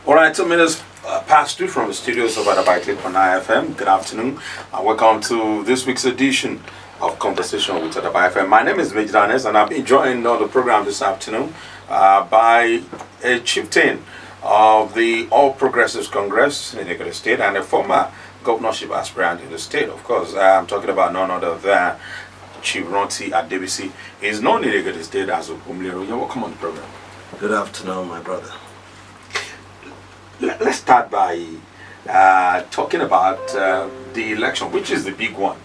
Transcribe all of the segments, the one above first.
All right, 2 minutes past 2 from the studios of Adaba 8.9 FM. Good afternoon, and welcome to this week's edition of Conversation with Adaba FM. My name is Majdanes, and I've been joined on the program this afternoon by a chieftain of the All Progressives Congress in Ekiti State and a former governorship aspirant in the state. Of course, I'm talking about none other than Chief Ranti Adebisi. He is known in Ekiti State as Okumlero. You're welcome on the program. Good afternoon, my brother. Let's start by talking about the election, which is the big one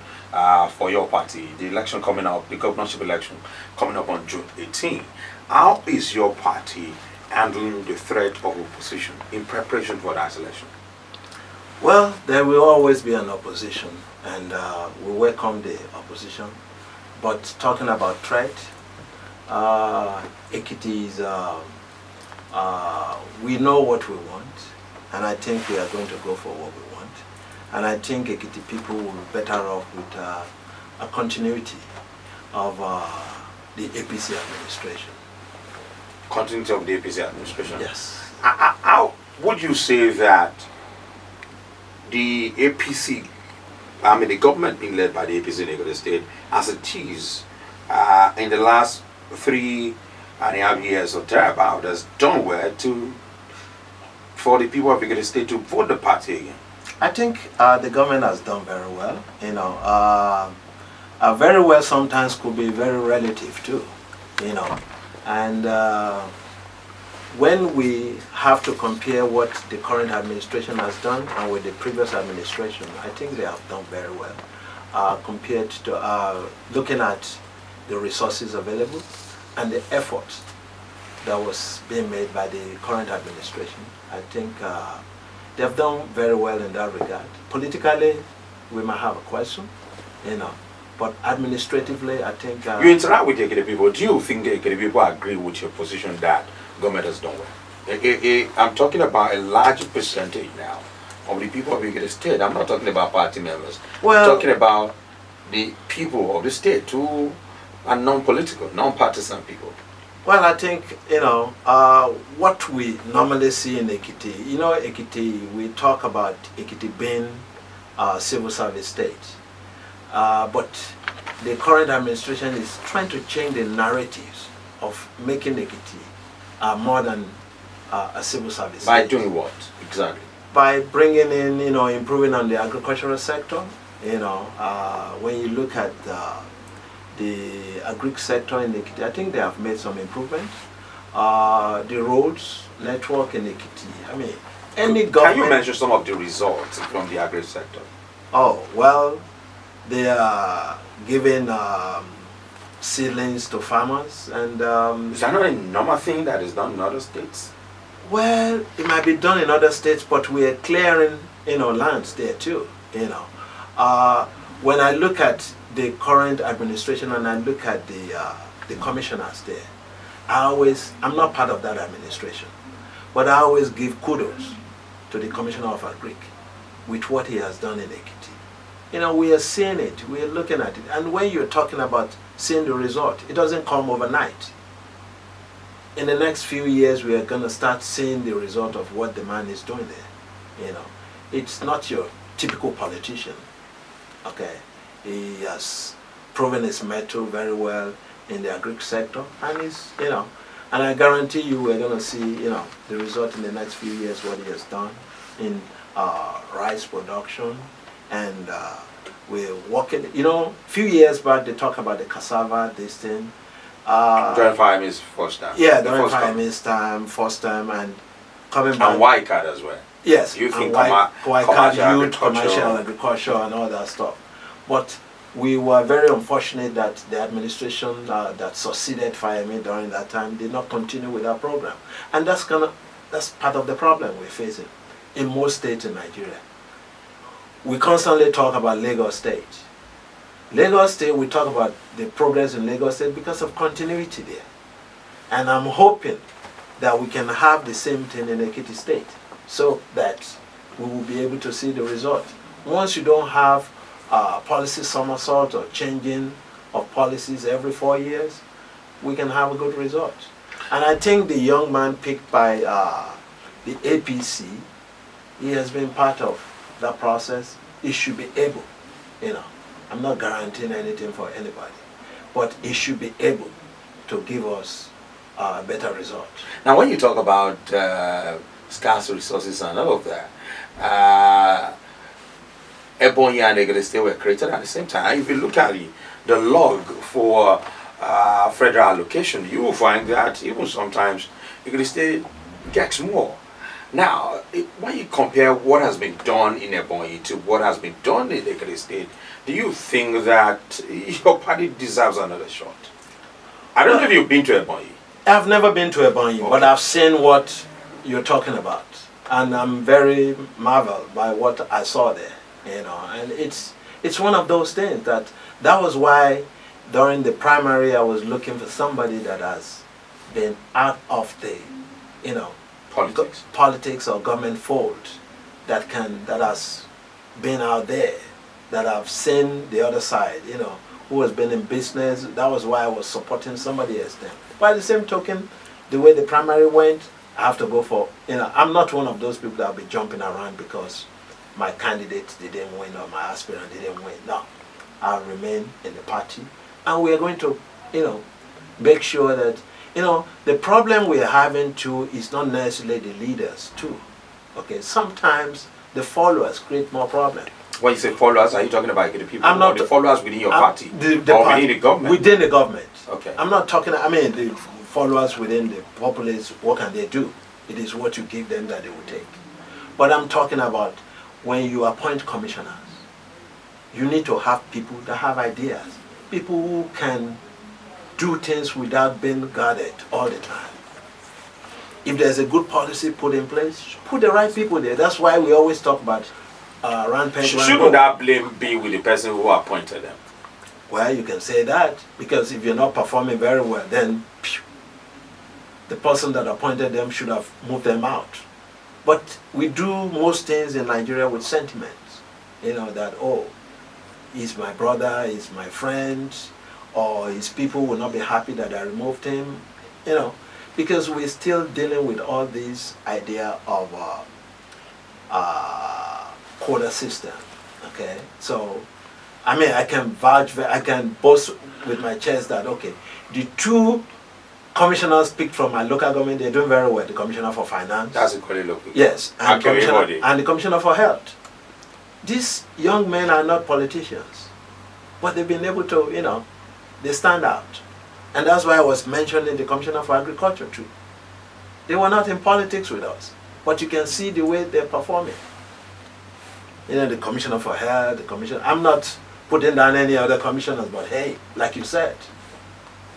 for your party. The election coming up, the governorship election coming up on June 18. How is your party handling the threat of opposition in preparation for that election? Well, there will always be an opposition, and we welcome the opposition. But talking about threat, Ekiti is, we know what we want, and I think we are going to go for what we want. And I think Ekiti people will be better off with a continuity of the APC administration. Continuity of the APC administration? Yes. How would you say that the APC, the government being led by the APC in Ekiti State, as it is in the last 3.5 years or thereabout, has done well for the people of Ekiti State to vote the party again? I think the government has done very well. You know, very well sometimes could be very relative too. You know, and when we have to compare what the current administration has done and with the previous administration, I think they have done very well compared to looking at the resources available and the effort that was being made by the current administration. I think they have done very well in that regard. Politically, we might have a question, you know, but administratively, I think... you interact with the Ekiti people. Do you think the Ekiti people agree with your position that government has done well? I'm talking about a large percentage now of the people of Ekiti State. I'm not talking about party members. Well, I'm talking about the people of the state who are non-political, non-partisan people. Well, I think, you know, what we normally see in Ekiti, you know, Ekiti, we talk about Ekiti being a civil service state. But the current administration is trying to change the narratives of making Ekiti more than a civil service By state. doing what, exactly? By bringing in, you know, improving on the agricultural sector. You know, when you look at the agri sector in Ekiti, I think they have made some improvement. The roads network in Ekiti, I mean, any government... Can you mention some of the results from the agri sector? Oh, well, they are giving seedlings to farmers, and... Is that not a normal thing that is done in other states? Well, it might be done in other states, but we are clearing, you know, lands there too, you know. When I look at the current administration and I look at the commissioners there, I'm not part of that administration, but I always give kudos to the Commissioner of Agric with what he has done in Ekiti. You know, we are seeing it, we are looking at it, and when you're talking about seeing the result, it doesn't come overnight. In the next few years, we are going to start seeing the result of what the man is doing there. You know, it's not your typical politician. Okay, he has proven his mettle very well in the agri sector, and he's, you know, and I guarantee you we're going to see, you know, the result in the next few years, what he has done in rice production, and we're working, you know, a few years back they talk about the cassava, this thing. During Fahimi's first time. Yeah, during Fahimi's time, first time, and coming back. And Y-Card as well. Yes, you think commercial agriculture and all that stuff. But we were very unfortunate that the administration that succeeded Fahimi during that time did not continue with that program. And that's part of the problem we're facing in most states in Nigeria. We constantly talk about Lagos State. Lagos State, we talk about the progress in Lagos State because of continuity there. And I'm hoping that we can have the same thing in Ekiti State, so that we will be able to see the result. Once you don't have policy somersault or changing of policies every 4 years, we can have a good result. And I think the young man picked by the APC, he has been part of that process. He should be able, I'm not guaranteeing anything for anybody, but he should be able to give us a better result. Now, when you talk about scarce resources and all of that, Ebonyi and Egede State were created at the same time. If you look at the log for federal allocation, you will find that even sometimes Egede State gets more. Now, when you compare what has been done in Ebonyi to what has been done in Egede State, do you think that your party deserves another shot? I don't know if you've been to Ebonyi. I've never been to Ebonyi, Okay. but I've seen what you're talking about. And I'm very marveled by what I saw there, and it's one of those things that was why during the primary I was looking for somebody that has been out of the, politics or government fold, that has been out there, that have seen the other side, who has been in business. That was why I was supporting somebody else then. By the same token, the way the primary went, I have to go for, I'm not one of those people that will be jumping around because my candidate didn't win or my aspirant didn't win. No, I'll remain in the party, and we are going to, make sure that, the problem we are having too is not necessarily the leaders too. Okay, sometimes the followers create more problems. When you say followers, are you talking about the people I'm not or the followers within your party? The or party, within the government? Within the government. Okay. I'm not talking, the followers within the populace, what can they do? It is what you give them that they will take. But I'm talking about when you appoint commissioners, you need to have people that have ideas. People who can do things without being guarded all the time. If there's a good policy put in place, put the right people there. That's why we always talk about Shouldn't that blame be with the person who appointed them? Well, you can say that, because if you're not performing very well, then the person that appointed them should have moved them out. But we do most things in Nigeria with sentiments, that, oh, he's my brother, he's my friend, or his people will not be happy that I removed him, because we're still dealing with all this idea of quota system. Okay, so I can vouch, I can boast with my chest that, okay, the two commissioners picked from my local government, they're doing very well. The commissioner for finance. That's equally local. Yes, and Okay, the commissioner for health. These young men are not politicians, but they've been able to, they stand out. And that's why I was mentioning the commissioner for agriculture too. They were not in politics with us, but you can see the way they're performing. The commissioner for health, the commissioner, I'm not putting down any other commissioners, but hey, like you said,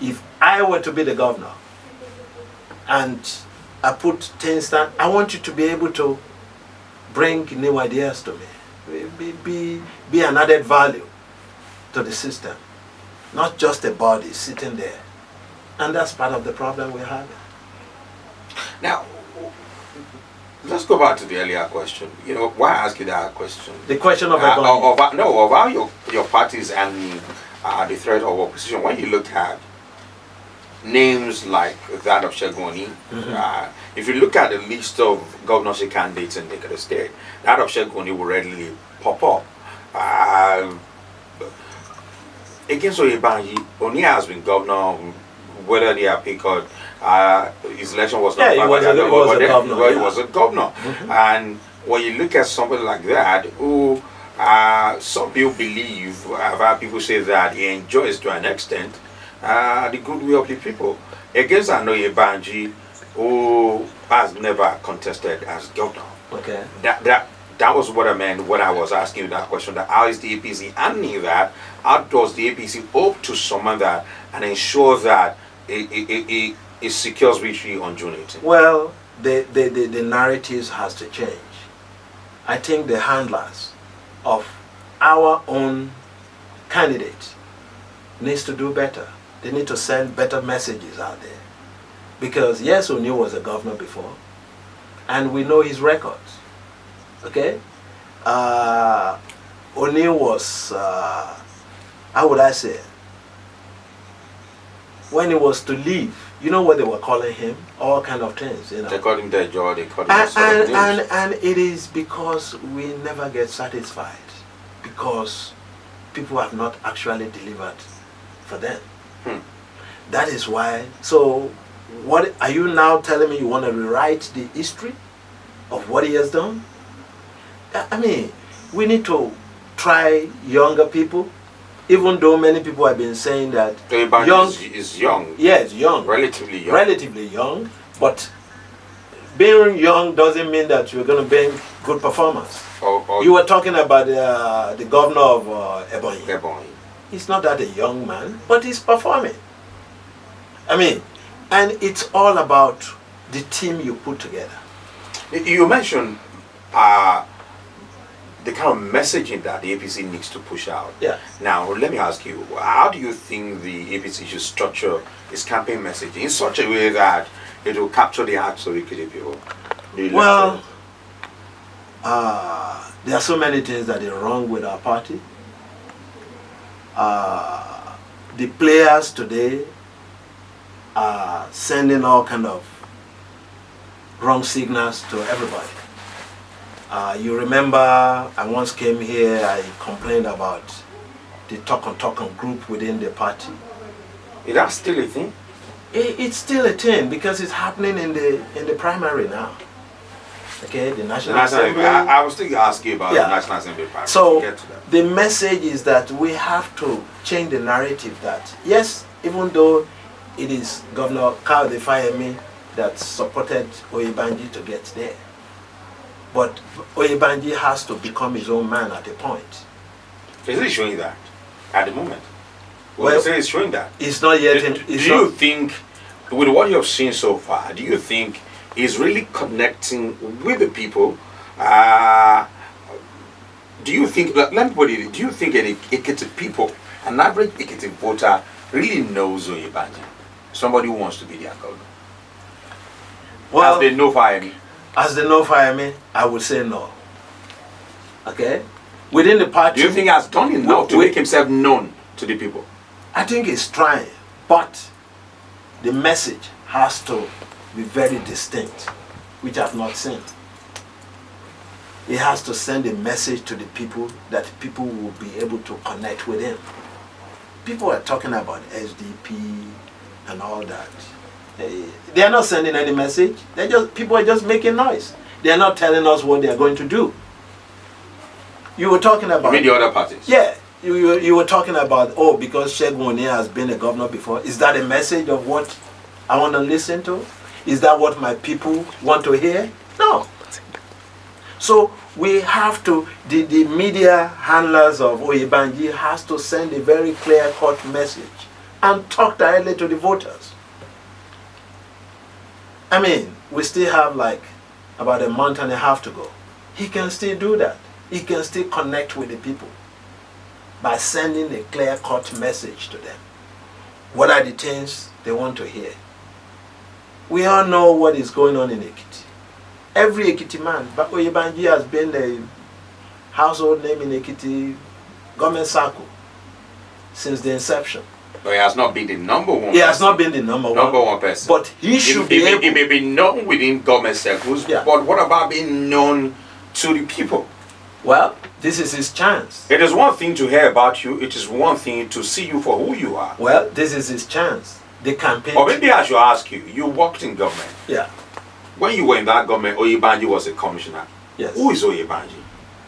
if I were to be the governor and I put things down, I want you to be able to bring new ideas to me, be an added value to the system, not just a body sitting there. And that's part of the problem we're having. Now, let's go back to the earlier question. Why I ask you that question? The question of of how your parties and the threat of opposition. When you look at names like that of Shegoni, if you look at the list of governorship candidates in the state, that of Shegoni will readily pop up. Against Osinbajo, Oni has been governor, whether they are picked or his election was not. He was a governor. And when you look at somebody like that, who some people believe, I've had people say that he enjoys to an extent the goodwill of the people. Against Osinbajo, who has never contested as governor. Okay. That was what I meant when I was asking you that question. That how is the APC handling that? How does the APC hope to summon that and ensure that it secures victory on June 18th? Well, the narratives has to change. I think the handlers of our own candidate needs to do better. They need to send better messages out there. Because yes, Oni was a governor before, and we know his records. Okay? Oni was, how would I say, when he was to leave You know what they were calling him? All kind of things, you know. They call him the jaw, they call him all sort of names. And it is because we never get satisfied, because people have not actually delivered for them. That is why. So, what are you now telling me? You want to rewrite the history of what he has done? I mean, we need to try younger people, even though many people have been saying that young is young. Yes, young. Relatively young. Relatively young, but being young doesn't mean that you're going to bring good performance. You were talking about the governor of Ebonyi. He's not that a young man, but he's performing. I mean, and it's all about the team you put together. You mentioned the kind of messaging that the APC needs to push out. Yeah. Now, let me ask you, how do you think the APC should structure its campaign messaging in such a way that it will capture the hearts of the people? Well, there are so many things that are wrong with our party. The players today are sending all kind of wrong signals to everybody. You remember I once came here, I complained about the talk on group within the party. Is that still a thing? It's still a thing because it's happening in the primary now. Okay, the National Assembly. I was thinking ask you about the National Assembly primary. So the message is that we have to change the narrative that yes, even though it is Governor Kayode Fayemi that supported Osinbajo to get there, but Osinbajo has to become his own man at a point. Is he showing that at the moment? Well, you say he's showing that. It's not yet. Do you think, with what you've seen so far, do you think he's really connecting with the people? Do you think, let me put it, do you think an Ekiti people, an average Ekiti voter, really knows Osinbajo? Somebody who wants to be their governor? Well, as they know Fayemi. As they know Fayemi, I would say no. Okay? Within the party... Do you think he has done enough to make himself known to the people? I think he's trying, but the message has to be very distinct, which I've not seen. He has to send a message to the people that people will be able to connect with him. People are talking about SDP and all that. They are not sending any message. People are just making noise. They are not telling us what they are going to do. You were talking about... You mean the other parties? Yeah. You were talking about, oh, because Segun Oni has been a governor before. Is that a message of what I want to listen to? Is that what my people want to hear? No. So we have to, the media handlers of Osinbajo has to send a very clear-cut message and talk directly to the voters. I mean, we still have like about a month and a half to go. He can still do that. He can still connect with the people by sending a clear-cut message to them. What are the things they want to hear? We all know what is going on in Ekiti. Every Ekiti man, but Osinbajo has been a household name in Ekiti government circle since the inception. But he has not been the number one. He has not been the number one person. But he should be able... He may be known within government circles, but what about being known to the people? Well, this is his chance. It is one thing to hear about you. It is one thing to see you for who you are. Well, this is his chance. The campaign... Or maybe I should ask you, you worked in government. Yeah. When you were in that government, Osinbajo was a commissioner. Yes. Who is Osinbajo?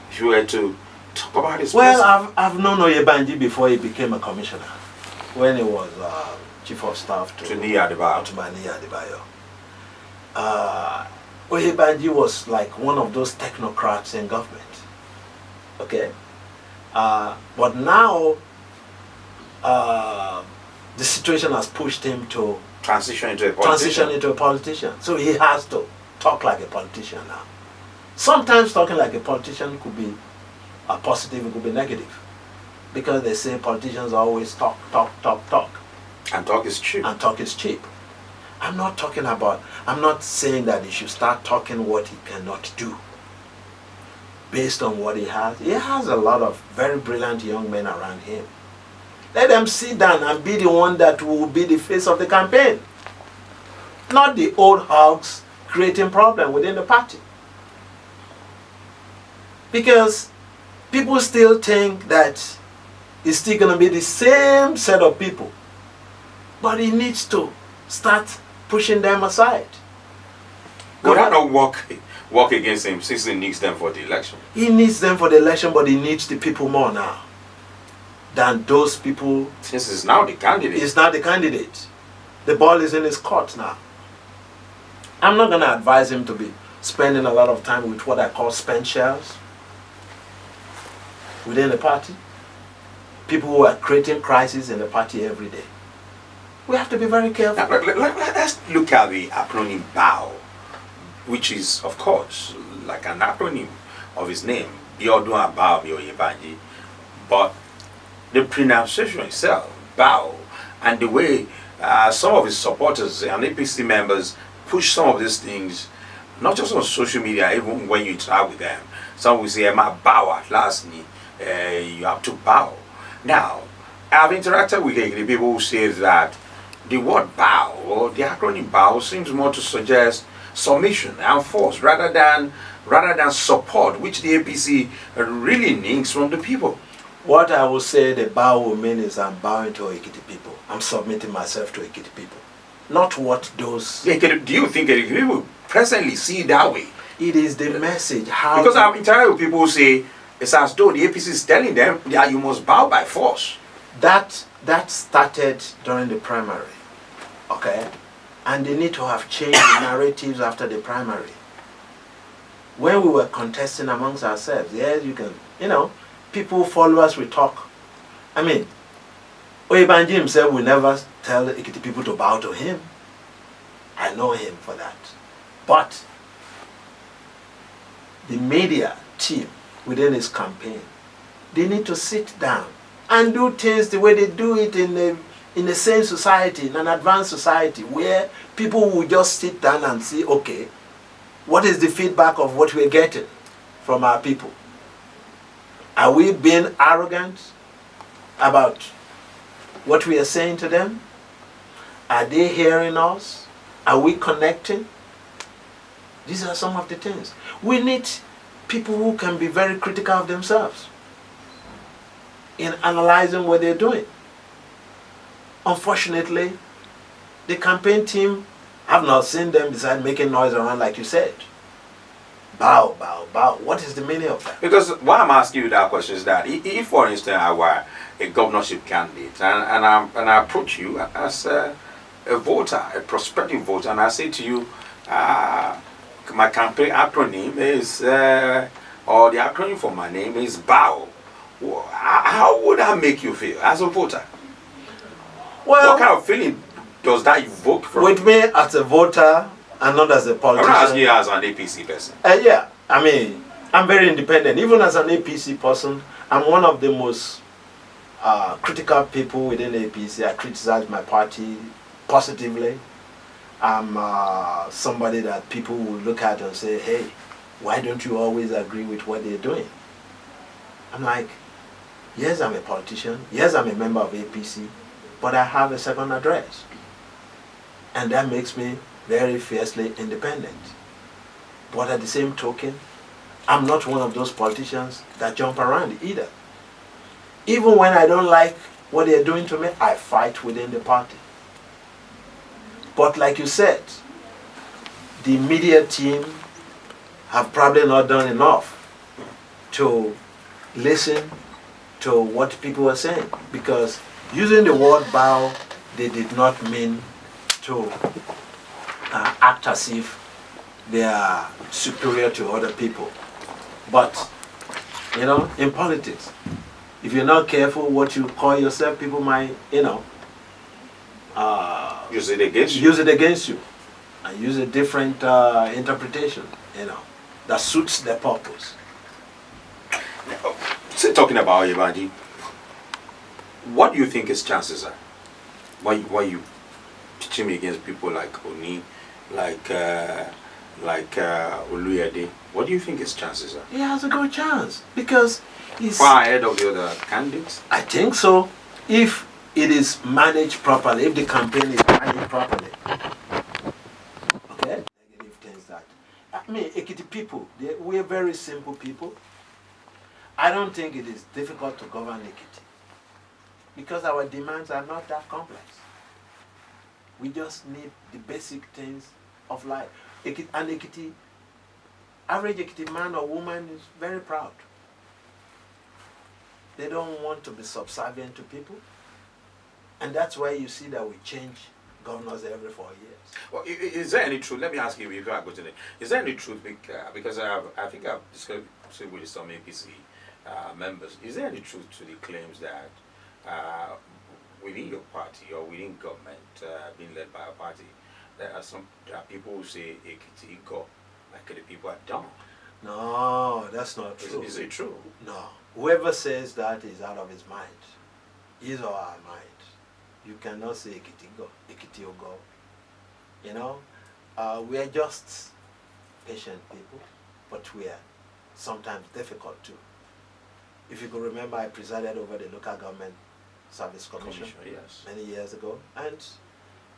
If you were to talk about his Well, I've known Osinbajo before he became a commissioner. When he was chief of staff to Ranti Adebisi. Osinbajo was like one of those technocrats in government. Okay? But now, the situation has pushed him to transition into a politician. So he has to talk like a politician now. Sometimes talking like a politician could be a positive, it could be negative. Because they say politicians always talk. And talk is cheap. And talk is cheap. I'm not saying that he should start talking what he cannot do. Based on what he has. He has a lot of very brilliant young men around him. Let them sit down and be the one that will be the face of the campaign. not the old hogs creating problem within the party. Because people still think that it's still going to be the same set of people. But he needs to start pushing them aside. Would that not work against him since he needs them for the election? He needs them for the election, but he needs the people more now than those people. Since he's now the candidate. He's not the candidate. The ball is in his court now. I'm not going to advise him to be spending a lot of time with what I call spent shells within the party. People who are creating crises in the party every day. We have to be very careful. Now, let's look at the acronym BOW, which is, of course, like an acronym of his name, Biodun Abao Oyebanji. But the pronunciation itself, BOW, and the way some of his supporters and APC members push some of these things, not just on social media, even when you interact with them. Some will say, "Ma bow at last, you have to bow." Now, I've interacted with the people who say that the word bow or the acronym bow seems more to suggest submission and force rather than support, which the APC really needs from the people. What I will say the bow will mean is I'm bowing to Ekiti people. I'm submitting myself to Ekiti people. Not what those... Do you think Ekiti people presently see it that way? It is the message. How because I've interacted with people who say it's as though the APC is telling them that you must bow by force. That started during the primary. Okay? And they need to have changed the narratives after the primary. When we were contesting amongst ourselves, yes, you can, people follow us, we talk. I mean, Oyebanji himself will never tell Ekiti people to bow to him. I know him for that. But the media team within his campaign, they need to sit down and do things the way they do it in a sane society, in an advanced society, where people will just sit down and see, okay, what is the feedback of what we're getting from our people? Are we being arrogant about what we are saying to them? Are they hearing us? Are we connecting? These are some of the things. We need people who can be very critical of themselves in analyzing what they're doing. Unfortunately, the campaign team, I've not seen them beside making noise around like you said. Bow, bow, bow. What is the meaning of that? Because why I'm asking you that question is that if for instance, I were a governorship candidate and I approach you as a voter, a prospective voter, and I say to you, my campaign acronym is, or the acronym for my name is BOW. How would that make you feel as a voter? Well, what kind of feeling does that evoke from with me as a voter and not as a politician? I'm not asking you as an APC person. Yeah, I mean, I'm very independent. Even as an APC person, I'm one of the most critical people within APC. I criticize my party positively. I'm somebody that people will look at and say, hey, why don't you always agree with what they're doing? I'm like, yes, I'm a politician. Yes, I'm a member of APC. But I have a second address. And that makes me very fiercely independent. But at the same token, I'm not one of those politicians that jump around either. Even when I don't like what they're doing to me, I fight within the party. But like you said, the media team have probably not done enough to listen to what people are saying. Because using the word bow, they did not mean to act as if they are superior to other people. But, in politics, if you're not careful what you call yourself, people might, use it against you. Use it against you. And use a different interpretation, that suits their purpose. Still talking about Oyebanji, what do you think his chances are? Why you teaching me against people like Oni, like Oluyede? What do you think his chances are? He has a good chance because he's far ahead of the other candidates. I think so. If it is managed properly, if the campaign is managed properly, mean, Ekiti people, we're very simple people. I don't think it is difficult to govern Ekiti because our demands are not that complex. We just need the basic things of life. Average Ekiti man or woman is very proud. They don't want to be subservient to people. And that's why you see that we change governors every 4 years. Well, is there any truth? Let me ask you before I go to the. Is there any truth? Because I think I've discussed with some APC members. Is there any truth to the claims that within your party or within government being led by a party, there are people who say Ekiti go like the people are dumb? No, that's not true. Is it true? No. Whoever says that is out of his mind. His or our mind. You cannot say Ekiti will go. You know, we are just patient people, but we are sometimes difficult too. If you could remember, I presided over the Local Government Service Commission yes. many years ago, and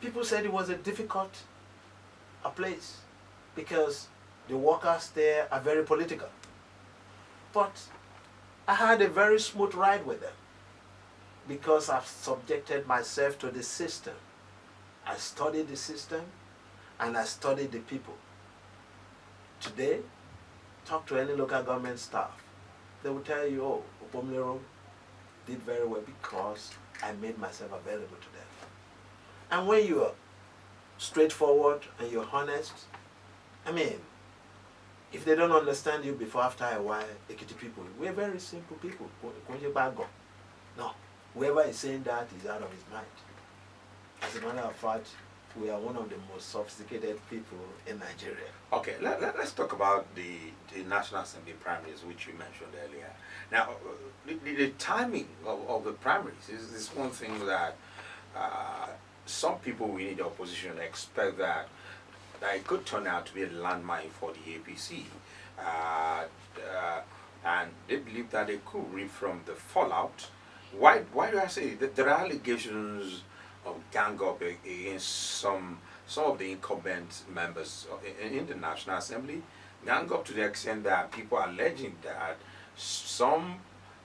people said it was a difficult place because the workers there are very political. But I had a very smooth ride with them because I've subjected myself to the system. I studied the system and I studied the people. Today, talk to any local government staff. They will tell you, oh, Opomlero did very well because I made myself available to them. And when you are straightforward and you're honest, I mean, if they don't understand you before, after a while, Ekiti people, we're very simple people. No, whoever is saying that is out of his mind. As a matter of fact, we are one of the most sophisticated people in Nigeria. Okay, let's talk about the National Assembly primaries, which you mentioned earlier. Now, the timing of the primaries is one thing that some people within the opposition expect that it could turn out to be a landmine for the APC. And they believe that they could reap from the fallout. Why do I say that there are allegations of gang up against some of the incumbent members in the National Assembly? Gang up to the extent that people are alleging that some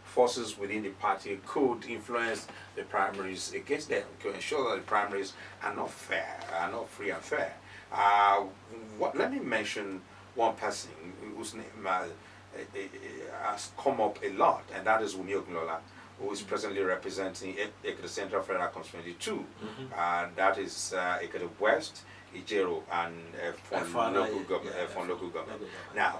forces within the party could influence the primaries against them to ensure that the primaries are not fair, are not free and fair. Let me mention one person whose name has come up a lot, and that is Wumi Oglola, who is presently representing Ekiti Central Federal Constituency 2, and that is Ekiti West, Ijero, and Fon local government. Now,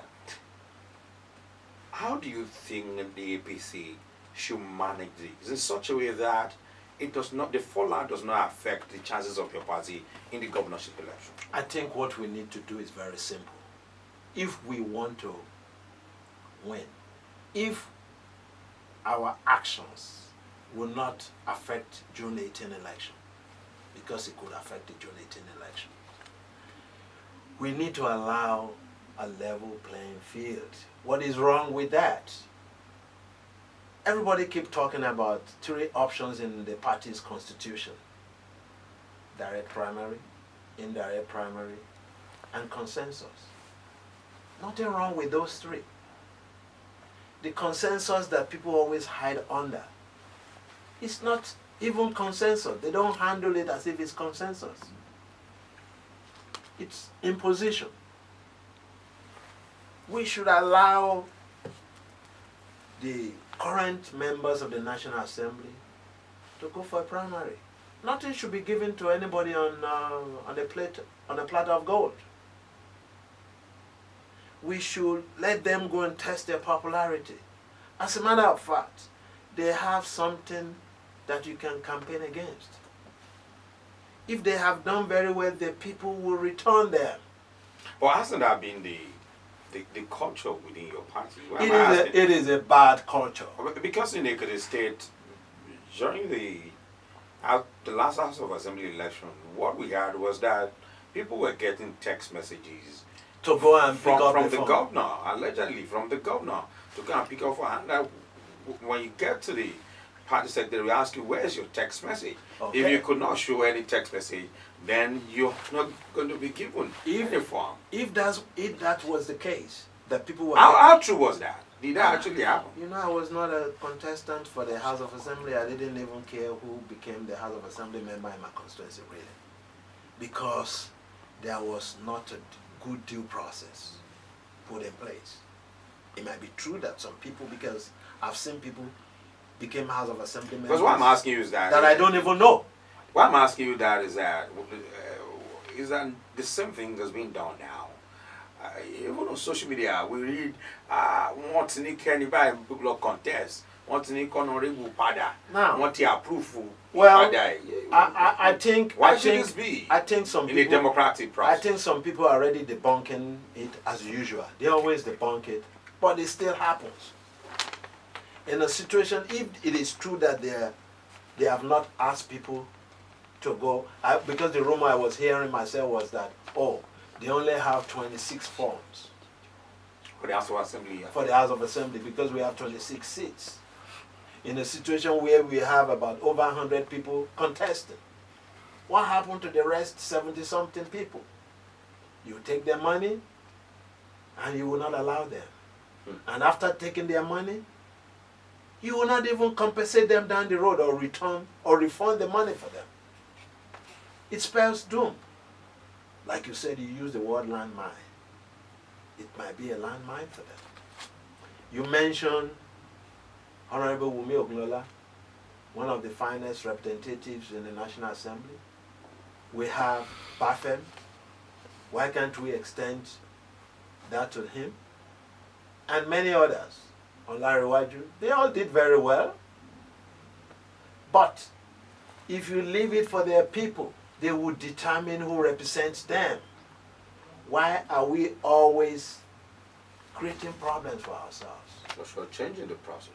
how do you think the APC should manage this in such a way that the fallout does not affect the chances of your party in the governorship election? I think what we need to do is very simple. If we want to win, if our actions will not affect June 18 election, because it could affect the June 18 election, we need to allow a level playing field. What is wrong with that? Everybody keep talking about 3 options in the party's constitution: direct primary, indirect primary, and consensus. Nothing wrong with those 3. The consensus that people always hide under, it's not even consensus. They don't handle it as if it's consensus. It's imposition. We should allow the current members of the National Assembly to go for a primary. Nothing should be given to anybody on a platter of gold. We should let them go and test their popularity. As a matter of fact, they have something that you can campaign against. If they have done very well, the people will return them. Well, hasn't that been the culture within your party? It is a bad culture. Because in Ekiti State, during the last House of Assembly election, what we had was that people were getting text messages to go and pick up from the governor, allegedly from the governor, to go and pick up for hand. When you get to the party secretary will ask you, where's your text message? Okay. If you could not show any text message, then you're not going to be given any form. If that was the case, that people were... How true was that? Did that actually happen? You know, I was not a contestant for the House of Assembly. I didn't even care who became the House of Assembly member in my constituency, really. Because there was not a good due process put in place. It might be true that some people, because I've seen people became House of Assembly members. Because what I'm asking you is that... That I don't even know. What I'm asking you that is that the same thing that's being done now. Even on social media, we read what's in the people contest, what's in the honorable pada, what they approve. Well, I think why should this be? I think some in people, a democratic process. I think some people are already debunking it as usual. They always debunk it, but it still happens. In a situation, if it is true that they have not asked people to go, because the rumor I was hearing myself was that, they only have 26 forms for the House of Assembly. For the House of Assembly, because we have 26 seats. In a situation where we have about over 100 people contesting. What happened to the rest 70-something people? You take their money and you will not allow them. And after taking their money, you will not even compensate them down the road or return or refund the money for them. It spells doom. Like you said, you use the word landmine. It might be a landmine for them. You mentioned Honorable Wumi Oglola, one of the finest representatives in the National Assembly. We have Bafem. Why can't we extend that to him? And many others. Olariwaju. They all did very well. But if you leave it for their people, they would determine who represents them. Why are we always creating problems for ourselves? Because we're changing the process.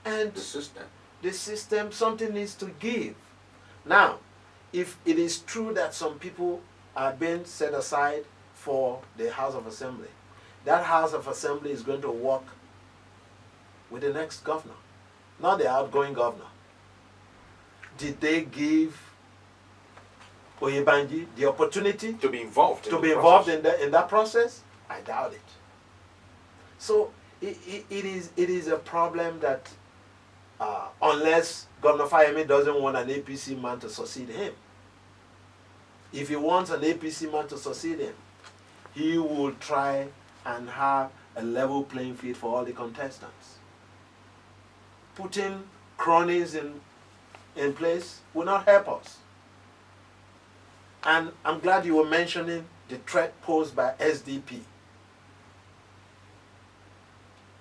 And the system. The system, something needs to give. Now, if it is true that some people are being set aside for the House of Assembly, that House of Assembly is going to work with the next governor, not the outgoing governor. Did they give Oyebanji the opportunity to be involved in that process? I doubt it. So it is a problem that unless Governor Fayemi doesn't want an APC man to succeed him, if he wants an APC man to succeed him, he will try and have a level playing field for all the contestants. Putting cronies in place will not help us. And I'm glad you were mentioning the threat posed by SDP.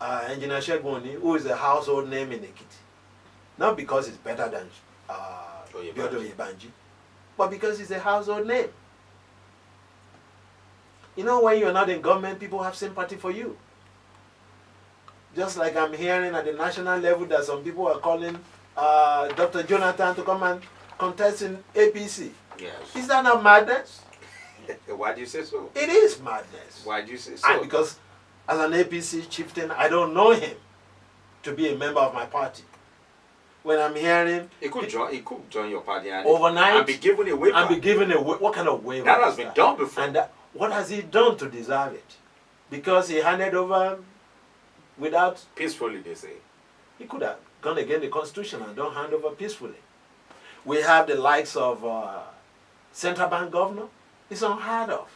Engineer Shegoni, who is a household name in Ekiti. Not because it's better than Biodo Yebanji, but because it's a household name. You know, when you're not in government, people have sympathy for you. Just like I'm hearing at the national level that some people are calling Dr. Jonathan to come and contest in APC. Yes. Is that not madness? Why do you say so? It is madness. Why do you say so? Because as an APC chieftain, I don't know him to be a member of my party. When I'm hearing... He could join your party overnight and be given a waiver. And be given a waiver. What kind of waiver? That has been done before. And what has he done to deserve it? Because he handed over without... Peacefully, they say. He could have gone against the Constitution and don't hand over peacefully. We have the likes of Central Bank Governor. It's unheard of.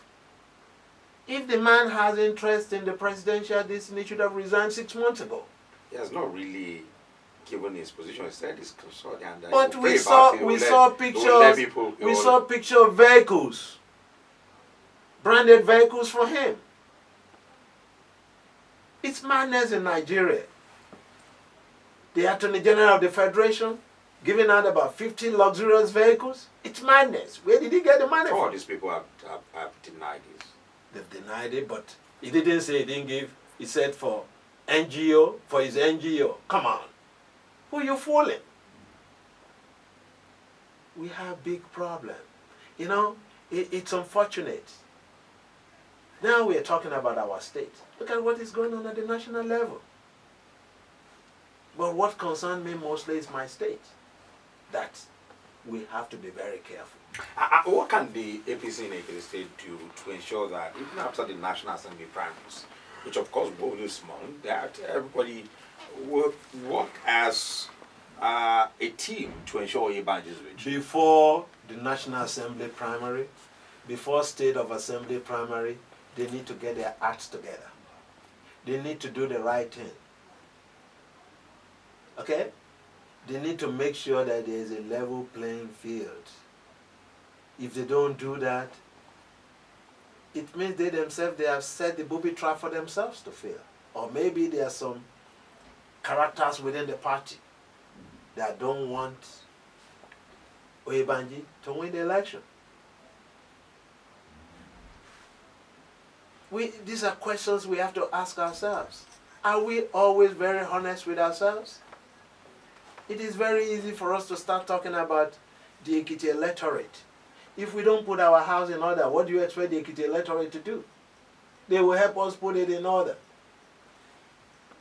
If the man has interest in the presidential destiny, he should have resigned 6 months ago. He has not really given his position. He said he's consulting. But we saw pictures of vehicles, branded vehicles for him. It's madness in Nigeria. The Attorney General of the Federation giving out about 15 luxurious vehicles. It's madness. Where did he get the money from? All these people have denied this. They've denied it, but he didn't say he didn't give. He said for NGO, for his NGO. Come on. Who are you fooling? We have big problem. You know, it's unfortunate. Now we are talking about our state. Look at what is going on at the national level. But what concerns me mostly is my state. That we have to be very careful. What can the APC in Ekiti State do to ensure that even after the National Assembly primaries, which of course will be small, that everybody will work as a team to ensure Ibanj is rich? Before the National Assembly primary, before State of Assembly primary, they need to get their acts together. They need to do the right thing. Okay? They need to make sure that there is a level playing field. If they don't do that, it means they themselves, they have set the booby trap for themselves to fail. Or maybe there are some characters within the party that don't want Oyebanji to win the election. These are questions we have to ask ourselves. Are we always very honest with ourselves? It is very easy for us to start talking about the Ekiti electorate. If we don't put our house in order, what do you expect the Ekiti electorate to do? They will help us put it in order.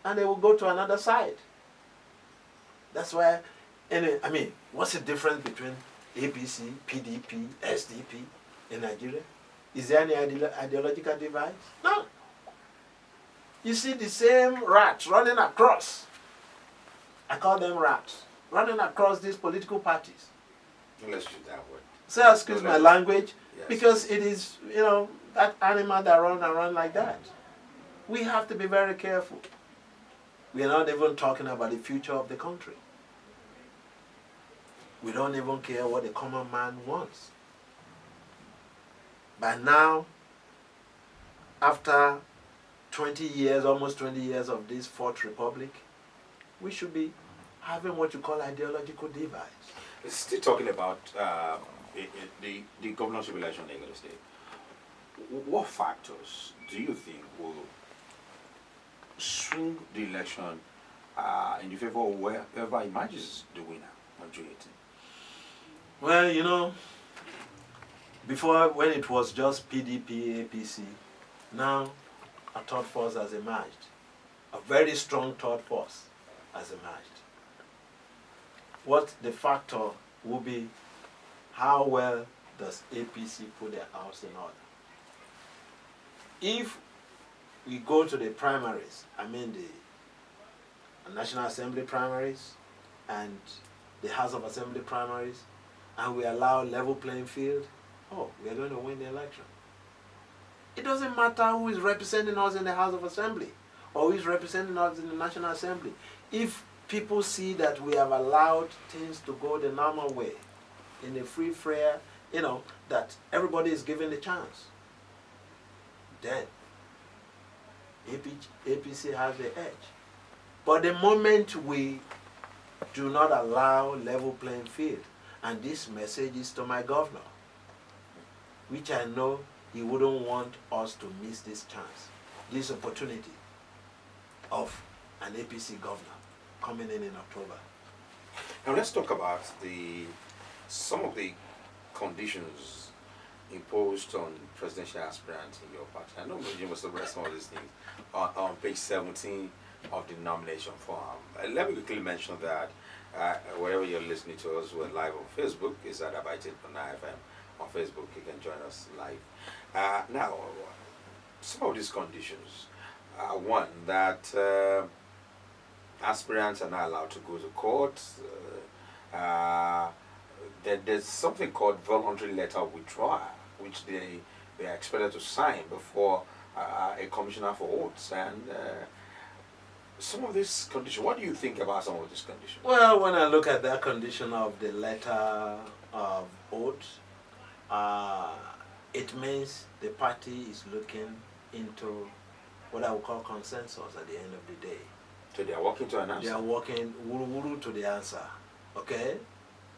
And they will go to another side. That's why, what's the difference between APC, PDP, SDP in Nigeria? Is there any ideological divide? No. You see the same rats running across. I call them rats. Running across these political parties. Let's use that word. So excuse my language, yes. Because it is, that animal that run around like that. We have to be very careful. We are not even talking about the future of the country. We don't even care what the common man wants. But now, after 20 years, almost 20 years of this Fourth Republic, we should be having what you call ideological divides. Still talking about the governorship election in Lagos State. What factors do you think will swing the election in the favor of whoever emerges the winner on June 18th? Well, before, when it was just PDP, APC, now a third force has emerged. A very strong third force has emerged. What the factor will be, how well does APC put their house in order? If we go to the primaries, the National Assembly primaries and the House of Assembly primaries, and we allow level playing field, we are going to win the election. It doesn't matter who is representing us in the House of Assembly or who is representing us in the National Assembly. If people see that we have allowed things to go the normal way, in a free, fair, that everybody is given the chance, then APC has the edge. But the moment we do not allow level playing field, and this message is to my governor, which I know he wouldn't want us to miss this chance, this opportunity of an APC governor coming in October. Now let's talk about some of the conditions imposed on presidential aspirants in your party. I know you must have read some of these things on page 17 of the nomination form. Let me quickly mention that wherever you're listening to us, we're live on Facebook. It's at APC FM. On Facebook, you can join us live. Now, some of these conditions. One, that aspirants are not allowed to go to court. There's something called voluntary letter of withdrawal, which they are expected to sign before a commissioner for oaths. And some of these conditions, what do you think about some of these conditions? Well, when I look at that condition of the letter of oath, it means the party is looking into what I would call consensus at the end of the day. So they are working to an answer? They are working wuru-wuru to the answer. Okay?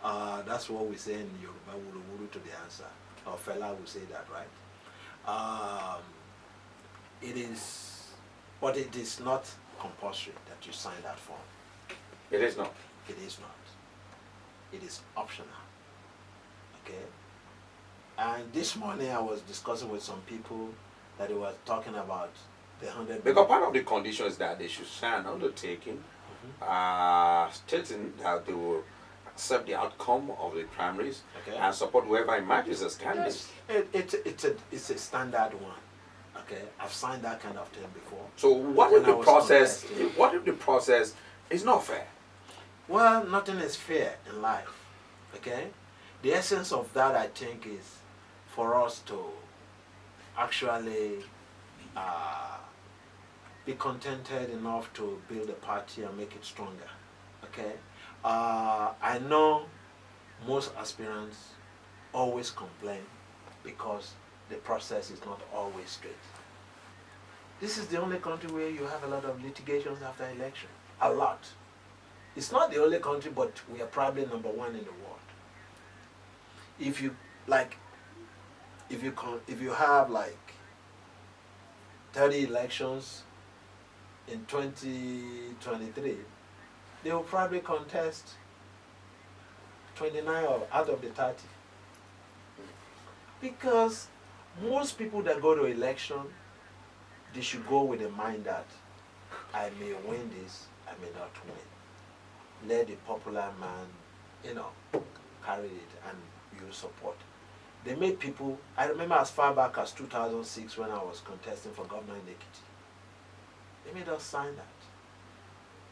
That's what we say in Yoruba, wuru-wuru to the answer. Or fella will say that, right? It is, but it is not compulsory that you sign that form. It is not? It is not. It is optional. Okay? And this morning I was discussing with some people that they were talking about the 100. Because part of the condition is that they should sign an undertaking stating that they will accept the outcome of the primaries Okay. and support whoever emerges as candidate. Yes, it's a standard one. Okay, I've signed that kind of thing before. So what When if I the was process? contesting. What if the process is not fair? Well, nothing is fair in life. Okay, the essence of that, I think, is for us to actually be contented enough to build a party and make it stronger. Okay, I know most aspirants always complain because the process is not always straight. This is the only country where you have a lot of litigations after election. A lot. It's not the only country, but we are probably number one in the world. If you like, if you have like 30 elections in 2023, they will probably contest 29 out of the 30. Because most people that go to election, they should go with the mind that I may win this, I may not win. Let the popular man, carry it and you support. They made people, I remember as far back as 2006 when I was contesting for governor in Ekiti. They made us sign that.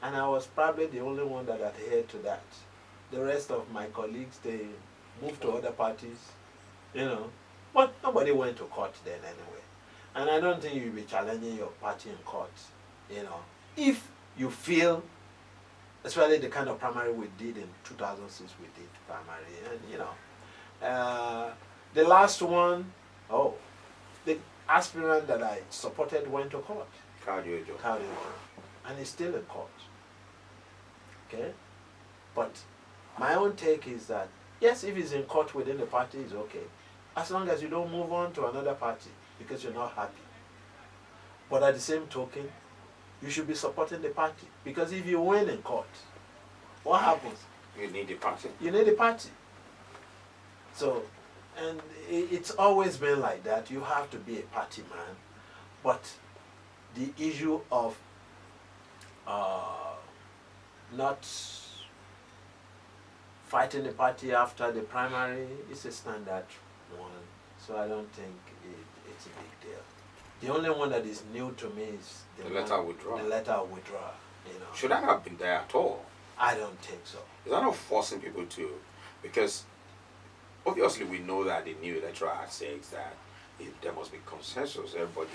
And I was probably the only one that adhered to that. The rest of my colleagues, they moved to other parties, But nobody went to court then anyway. And I don't think you'll be challenging your party in court, If you feel, especially the kind of primary we did in 2006, we did primary, and, the last one, the aspirant that I supported went to court. Cardio. And he's still in court. Okay? But my own take is that, yes, if he's in court within the party, it's okay. As long as you don't move on to another party because you're not happy. But at the same token, you should be supporting the party. Because if you win in court, what happens? You need the party. You need a party. So, and it's always been like that. You have to be a party man. But the issue of not fighting the party after the primary is a standard one. So I don't think it's a big deal. The only one that is new to me is The letter of withdrawal. The letter of withdrawal. Should that have been there at all? I don't think so. Is that not forcing people to? Because obviously we know that the new electoral act says that if there must be consensus, everybody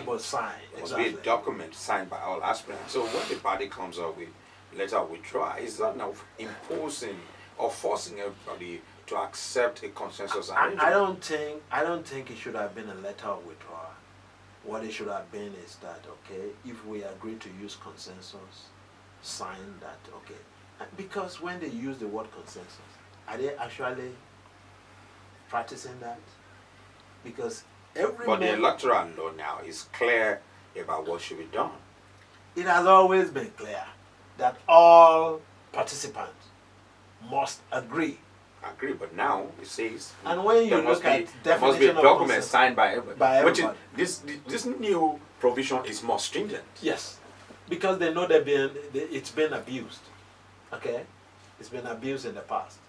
must sign. There must be a document signed by all aspirants. So when the party comes up with letter of withdrawal, is that now imposing or forcing everybody to accept a consensus? I don't think it should have been a letter of withdrawal. What it should have been is that, okay, if we agree to use consensus, sign that, okay. Because when they use the word consensus, are they actually practicing that? Because But the electoral law now is clear about what should be done. It has always been clear that all participants must agree. But now it says and when you look at there must be a document signed by everybody. By everybody. Which is, this new provision is more stringent. Yes, because they know it's been abused. Okay, it's been abused in the past.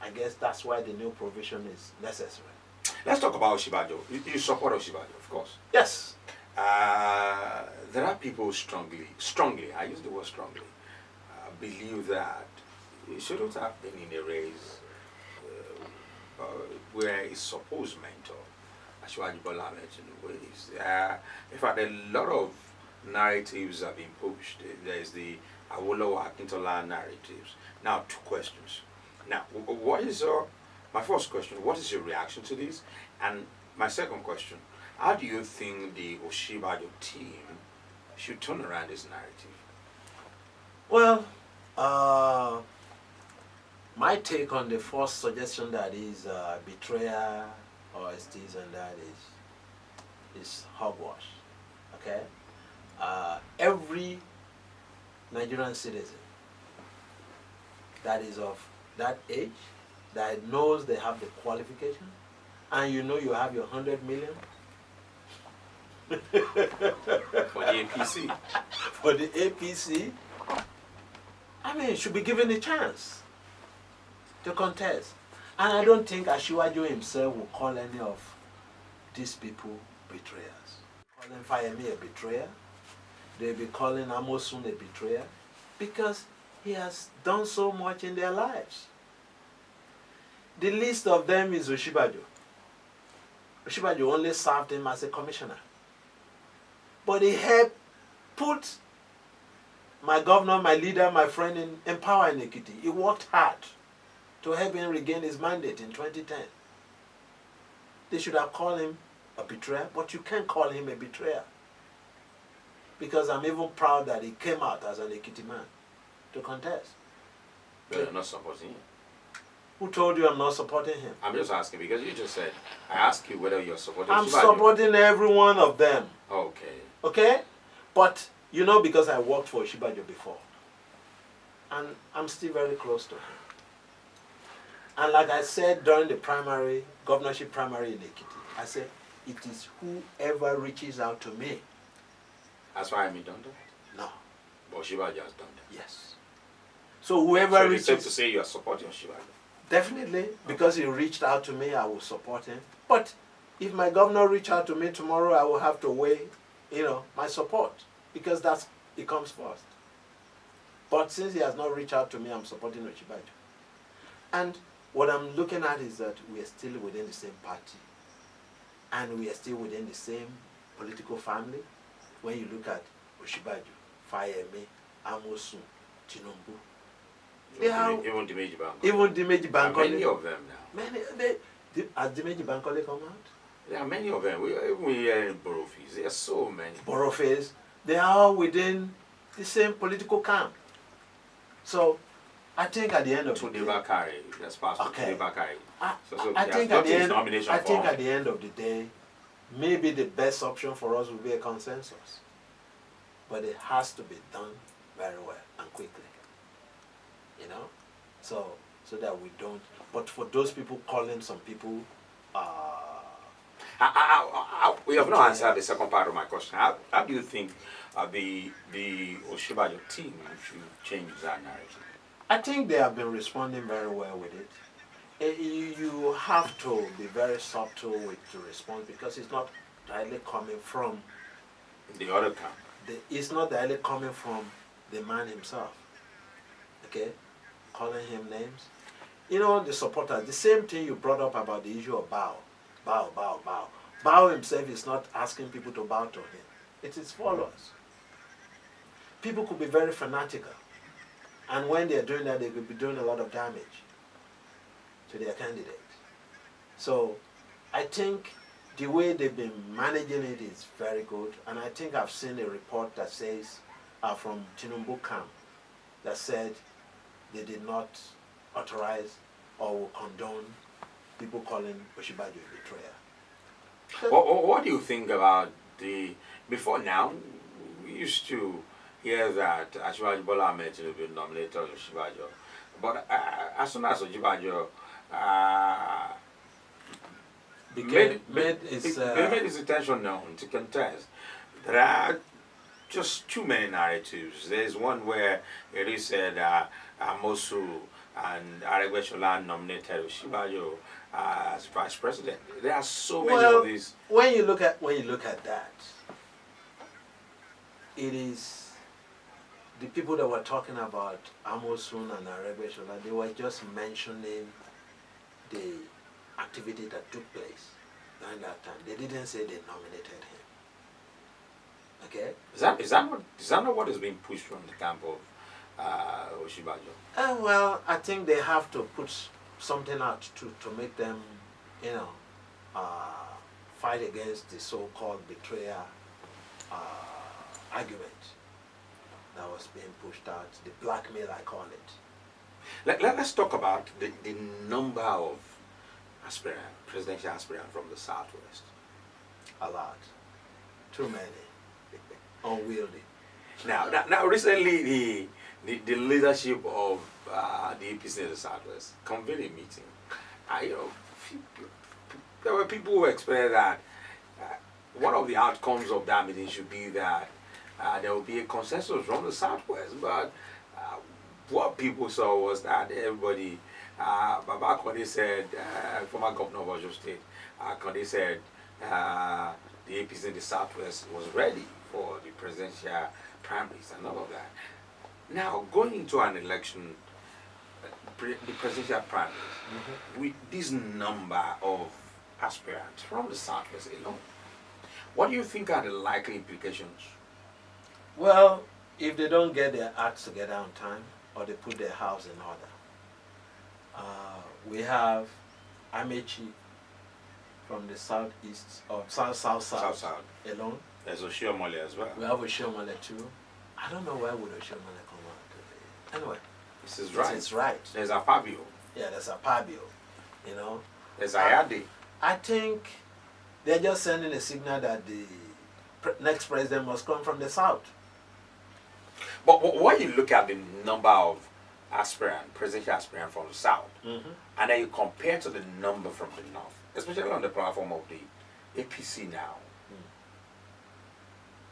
I guess that's why the new provision is necessary. Let's talk about Oshibajo. You support Oshibajo, of course. Yes. There are people strongly, I use the word strongly, believe that he shouldn't have been in a race where his supposed mentor, Asiwaju Bola Ahmed Tinubu, is. In fact, a lot of narratives have been pushed. There's the Awolowo Akintola narratives. Now, two questions. Now, my first question, what is your reaction to this? And my second question, how do you think the Oshibajo team should turn around this narrative? Well, my take on the first suggestion that is betrayal or this and that is hogwash. Okay? Every Nigerian citizen that is of that age, that knows they have the qualification, and you have your 100 million For the APC. For the APC, I mean, should be given a chance to contest. And I don't think Ashiwaju himself will call any of these people betrayers. Calling Fayemi a betrayer. They'll be calling Amosun a betrayer because he has done so much in their lives. The least of them is Osinbajo. Osinbajo only served him as a commissioner. But he helped put my governor, my leader, my friend in power in Ekiti. He worked hard to help him regain his mandate in 2010. They should have called him a betrayer, but you can't call him a betrayer. Because I'm even proud that he came out as an Ekiti man to contest. But you're not supporting him. Who told you I'm not supporting him? I'm just asking because you just said, I asked you whether you're supporting I'm Oshibajo. supporting every one of them. Okay. Okay? But, you know, because I worked for Oshibajo before. And I'm still very close to him. And like I said during the primary, governorship primary in Ekiti, I said, it is whoever reaches out to me. That's why I'm done that? No. But Oshibajo has done that. Yes. So whoever So it's reaches... safe to say you're supporting Oshibajo. Definitely, because he reached out to me, I will support him. But if my governor reach out to me tomorrow, I will have to weigh, my support, because it comes first. But since he has not reached out to me, I'm supporting Oshibajo. And what I'm looking at is that we are still within the same party, and we are still within the same political family. When you look at Oshibajo, Fayemi, Amosun, Tinubu, Even the Meji Bankole. Even the Meji Bankole. Many of them now. Has the Meji Bankole come out? There are many of them. We are in borough fees. There are so many. Borough fees. They are all within the same political camp. So, I think at the end of the day... Bakari. That's Pastor Okay. Bakari. I think at the end of the day, maybe the best option for us would be a consensus. But it has to be done very well and quickly. So that we don't. But for those people calling some people, we have not answered the second part of my question. How do you think the Oshibajo team should change that narrative? I think they have been responding very well with it. You have to be very subtle with the response because it's not directly coming from the other camp. It's not directly coming from the man himself. Okay? Calling him names. The supporters, the same thing you brought up about the issue of bow. Bow himself is not asking people to bow to him. It is followers. People could be very fanatical. And when they're doing that, they could be doing a lot of damage to their candidate. So I think the way they've been managing it is very good. And I think I've seen a report that says, from Tinubu camp, that said they did not authorize or condone people calling Oshibajo a betrayer. What do you think about before now, we used to hear that Ashibajo Bola Ahmed Tinubu nominated Oshibajo, but as soon as Oshibajo made his intention known to contest, there are just too many narratives. There's one where it said Amosu and Aregbesola nominated Oshibajo as vice president. There are so many of these. When you look at that, it is the people that were talking about Amosun and Aregbesola. They were just mentioning the activity that took place during that time. They didn't say they nominated him. Okay? Is that not what is being pushed from the camp of Oshibajo? Well, I think they have to put something out to make them, fight against the so-called betrayer argument that was being pushed out, the blackmail I call it. Let's talk about the number of presidential aspirants from the Southwest. A lot. Too many. Unwieldy. Now, recently the leadership of the APC in the Southwest convened a meeting. There were people who expressed that one of the outcomes of that meeting should be that there will be a consensus from the Southwest, but what people saw was that everybody, Baba Konde said, former governor of Oyo State, Konde said the APC in the Southwest was ready for the presidential primaries and all of that. Now, going into an election, the presidential primaries, with this number of aspirants from the Southwest alone, what do you think are the likely implications? Well, if they don't get their acts together on time or they put their house in order, we have Amechi from the southeast or south alone. There's Oshiba as well. We have Oshiba too. I don't know where would Oshiba come out today. Anyway, This is right. it's right. There's a Fabio. Yeah, there's a Pabio. You know, There's Ayade. I think they're just sending a signal that the next president must come from the south. But when you look at the number of presidential aspirant from the south, and then you compare to the number from the north, especially on the platform of the APC now,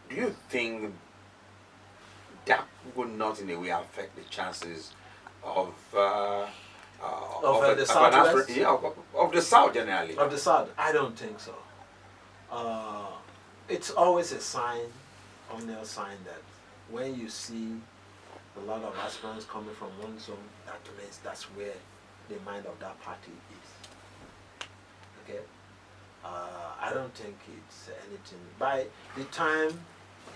do you think that would not in a way affect the chances of the southwest? of the south generally? Of the south? I don't think so. It's always a sign, a sign that when you see a lot of aspirants coming from one zone, that means that's where the mind of that party is. Okay? I don't think it's anything. By the time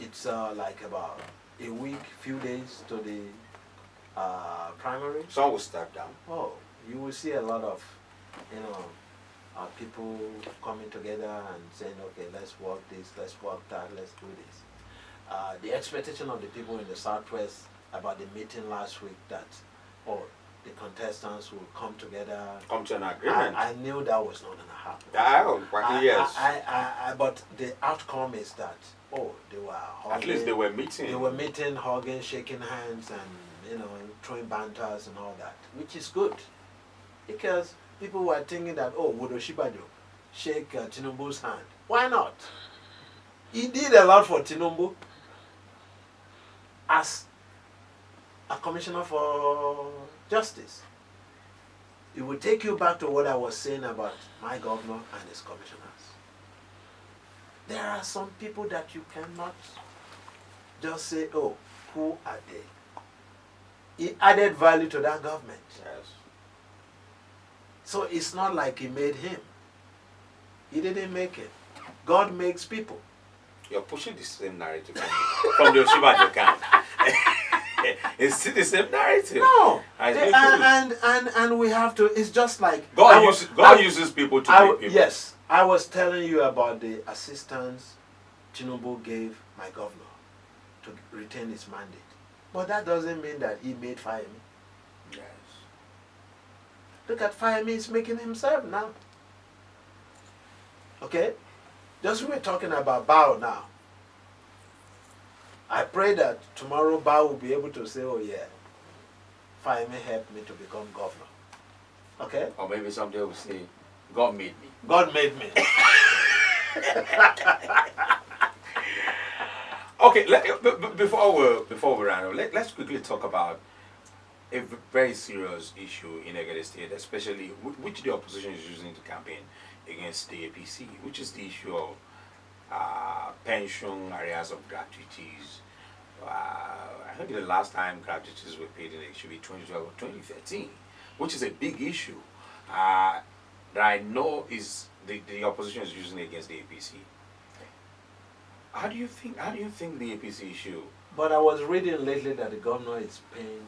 it's like about a week, few days to the primary, Some will step down. oh, you will see a lot of, people coming together and saying, okay, let's work this, let's work that, let's do this. The expectation of the people in the Southwest about the meeting last week that, the contestants will come together. Come to an agreement. I knew that was not going to happen. Yes. But the outcome is that, they were hugging. At least they were meeting. They were meeting, hugging, shaking hands, and throwing banters and all that, which is good, because people were thinking that, would Oshiba shake Tinubu's hand? Why not? He did a lot for Tinubu as a commissioner for justice. It will take you back to what I was saying about my governor and his commissioners. There are some people that you cannot just say, who are they? He added value to that government. Yes. So it's not like he made him. He didn't make him. God makes people. You're pushing the same narrative from the Oshiba camp. It's still the same narrative. No. And we have to, it's just like God uses people to make people. Yes. I was telling you about the assistance Tinubu gave my governor to retain his mandate. But that doesn't mean that he made Fayemi. Yes. Look at Fayemi, he's making himself now. Okay? Just we're talking about Bao now. I pray that tomorrow Bao will be able to say, Fayemi helped me to become governor. Okay? Or maybe someday we'll say, God made me. God made me. Okay, before we run, let's quickly talk about a very serious issue in Egede State, especially which the opposition is using to campaign against the APC, which is the issue of pension areas of gratuities. I think the last time gratuities were paid in it should be 2012 or 2013, which is a big issue that I know is the opposition is using against the APC. How do you think the APC issue? But I was reading lately that the governor is paying,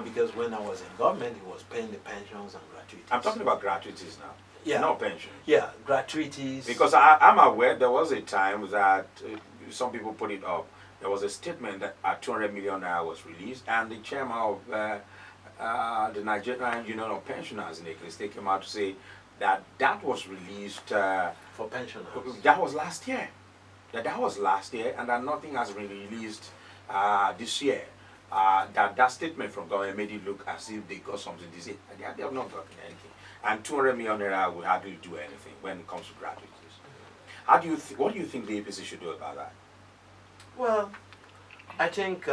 because when I was in government, he was paying the pensions and gratuities. I'm talking about gratuities now. Yeah. Not pension. Yeah, gratuities. Because I'm aware there was a time that some people put it up. There was a statement that 200 million naira was released, and the chairman of the Nigerian Union of Pensioners in Ekiti State came out to say that was released for pensioners. That was last year. That was last year, and that nothing has been released this year. That statement from government made it look as if they got something this year. They have not gotten anything. And 200 million naira will hardly do anything when it comes to gratuities. What do you think the APC should do about that? Well, I think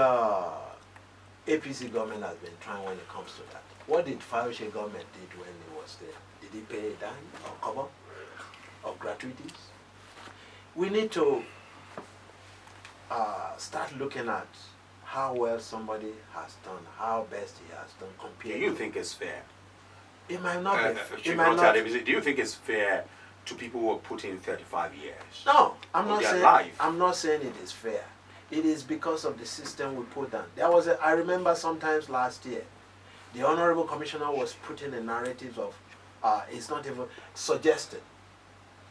APC government has been trying when it comes to that. What did Fayose government did when he was there? Did he pay a dime or cover of gratuities? We need to start looking at how well somebody has done, how best he has done Do compared you to. think it's fair? It might not be. Chief It might Ranti not. Adebisi, do you think it's fair to people who have put in 35 years? No, I'm of not their saying. life? I'm not saying it is fair. It is because of the system we put down. I remember sometimes last year, the honorable commissioner was putting a narrative of, it's not even suggested,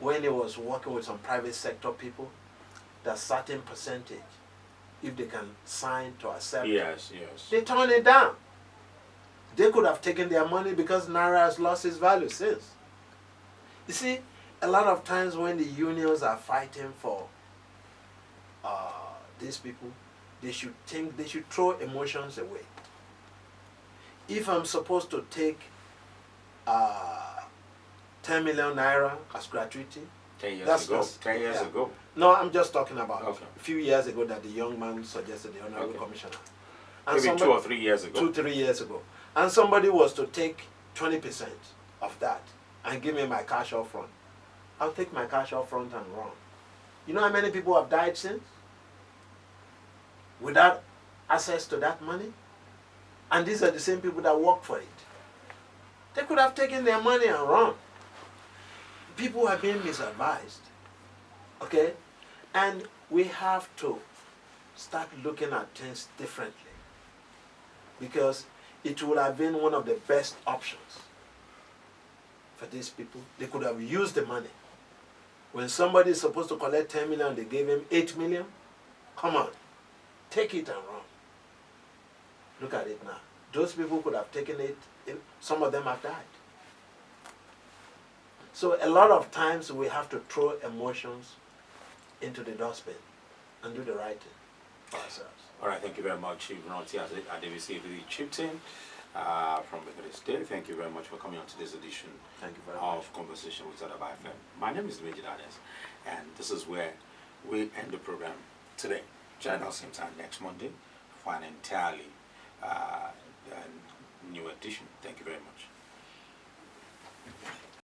when he was working with some private sector people, that certain percentage, if they can sign to accept, Yes, yes. they turn it down. They could have taken their money because Naira has lost its value since. You see, a lot of times when the unions are fighting for these people, they should throw emotions away. If I'm supposed to take 10 million naira as gratuity, 10 years That's- ago. that's- 10 years yeah. ago. no, I'm just talking about Okay. a few years ago that the young man suggested, the honorable Okay. commissioner. Maybe 2 or 3 years ago. 2-3 years ago. And somebody was to take 20% of that and give me my cash up front. I'll take my cash up front and run. You know how many people have died since? Without access to that money? And these are the same people that work for it. They could have taken their money and run. People are being misadvised. Okay? And we have to start looking at things differently. Because it would have been one of the best options for these people. They could have used the money. When somebody is supposed to collect 10 million, they gave him 8 million. Come on, take it and run. Look at it now. Those people could have taken it, some of them have died. So a lot of times we have to throw emotions into the dustbin and do the right thing for ourselves. All right, thank you very much, Chief Ranti Adebisi, the Chieftain from the State. Thank you very much for coming on to this edition Thank you very much. of Conversation with Adaba FM. My name is Ranti Adebisi, and this is where we end the program today. Join us same time next Monday for an entirely new edition. Thank you very much.